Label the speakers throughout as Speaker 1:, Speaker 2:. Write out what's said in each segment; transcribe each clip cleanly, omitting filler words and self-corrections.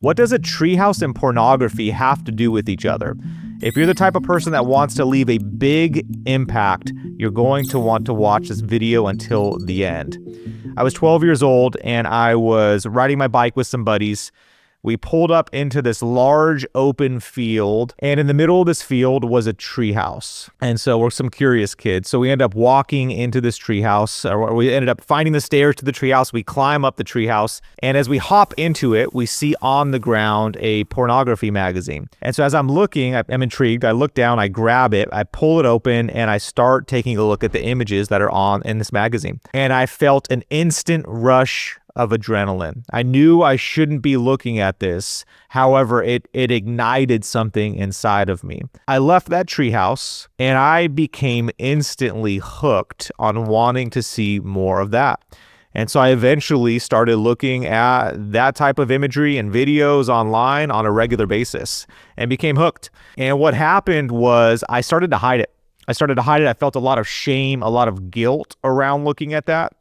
Speaker 1: What does a treehouse and pornography have to do with each other? If you're the type of person that wants to leave a big impact, you're going to want to watch this video until the end. I was 12 years old and I was riding my bike with some buddies. We pulled up into this large open field, and in the middle of this field was a treehouse. And so we're some curious kids. So we end up walking into this treehouse, or we ended up finding the stairs to the treehouse. We climb up the treehouse, and as we hop into it, we see on the ground a pornography magazine. And so as I'm looking, I'm intrigued. I look down, I grab it, I pull it open, and I start taking a look at the images that are on in this magazine. And I felt an instant rush of adrenaline. I knew I shouldn't be looking at this. However, it ignited something inside of me. I left that treehouse and I became instantly hooked on wanting to see more of that. And so I eventually started looking at that type of imagery and videos online on a regular basis and became hooked. And what happened was I started to hide it. I felt a lot of shame, a lot of guilt around looking at that.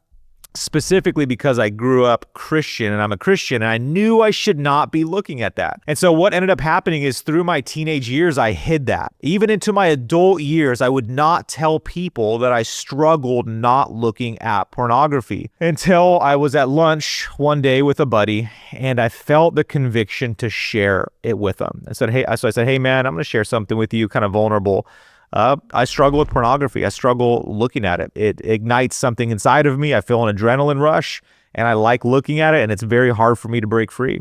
Speaker 1: Specifically because I grew up Christian and I'm a Christian and I knew I should not be looking at that. And so what ended up happening is through my teenage years, I hid that. Even into my adult years, I would not tell people that I struggled not looking at pornography until I was at lunch one day with a buddy and I felt the conviction to share it with him. I said, hey man, I'm going to share something with you, kind of vulnerable. I struggle with pornography. I struggle looking at it. It ignites something inside of me. I feel an adrenaline rush and I like looking at it, and it's very hard for me to break free.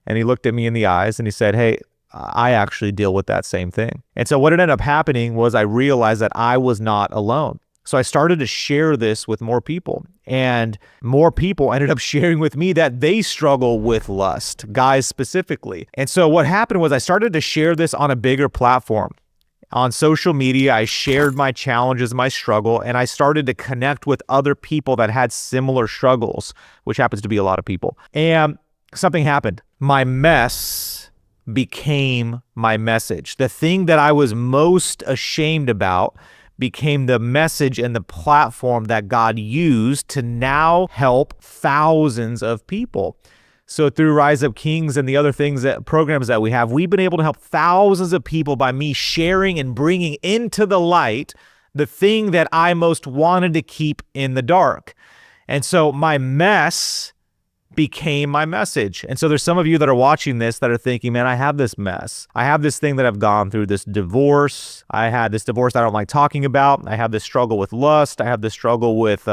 Speaker 1: And he looked at me in the eyes and he said, hey, I actually deal with that same thing. And so what ended up happening was I realized that I was not alone. So I started to share this with more people, and more people ended up sharing with me that they struggle with lust, guys specifically. And so what happened was I started to share this on a bigger platform. On social media, I shared my challenges, my struggle, and I started to connect with other people that had similar struggles, which happens to be a lot of people. And something happened. My mess became my message. The thing that I was most ashamed about became the message and the platform that God used to now help thousands of people. So through Rise Up Kings and the other programs that we have, we've been able to help thousands of people by me sharing and bringing into the light the thing that I most wanted to keep in the dark. And so my mess became my message. And so there's some of you that are watching this that are thinking, man, I have this mess. I have this thing that I've gone through, this divorce. I had this divorce that I don't like talking about. I have this struggle with lust. I have this struggle with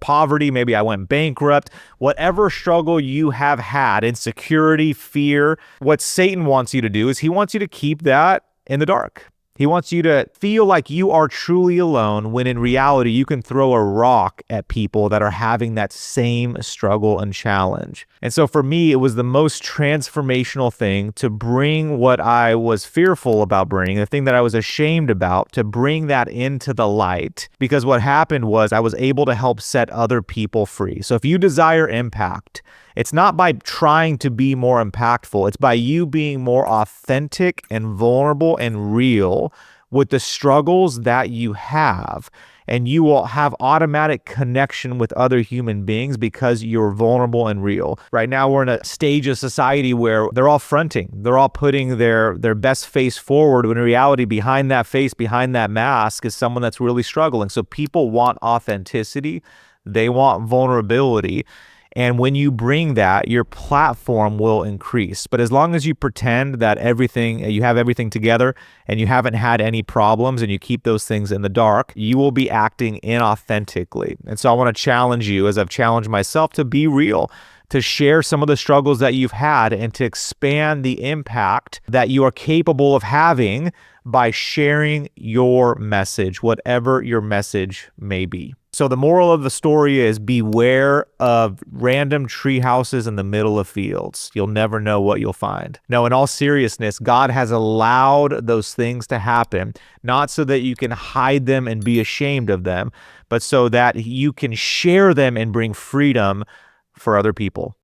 Speaker 1: poverty. Maybe I went bankrupt. Whatever struggle you have had, insecurity, fear, what Satan wants you to do is he wants you to keep that in the dark. He wants you to feel like you are truly alone when in reality you can throw a rock at people that are having that same struggle and challenge. And so for me, it was the most transformational thing to bring what I was fearful about bringing, the thing that I was ashamed about, to bring that into the light. Because what happened was I was able to help set other people free. So if you desire impact, it's not by trying to be more impactful. It's by you being more authentic and vulnerable and real with the struggles that you have. And you will have automatic connection with other human beings because you're vulnerable and real. Right now, we're in a stage of society where they're all fronting. They're all putting their best face forward, when in reality, behind that face, behind that mask is someone that's really struggling. So people want authenticity. They want vulnerability. And when you bring that, your platform will increase. But as long as you pretend that you have everything together and you haven't had any problems and you keep those things in the dark, you will be acting inauthentically. And so I want to challenge you, as I've challenged myself, to be real, to share some of the struggles that you've had and to expand the impact that you are capable of having by sharing your message, whatever your message may be. So the moral of the story is beware of random tree houses in the middle of fields. You'll never know what you'll find. No, in all seriousness, God has allowed those things to happen, not so that you can hide them and be ashamed of them, but so that you can share them and bring freedom for other people.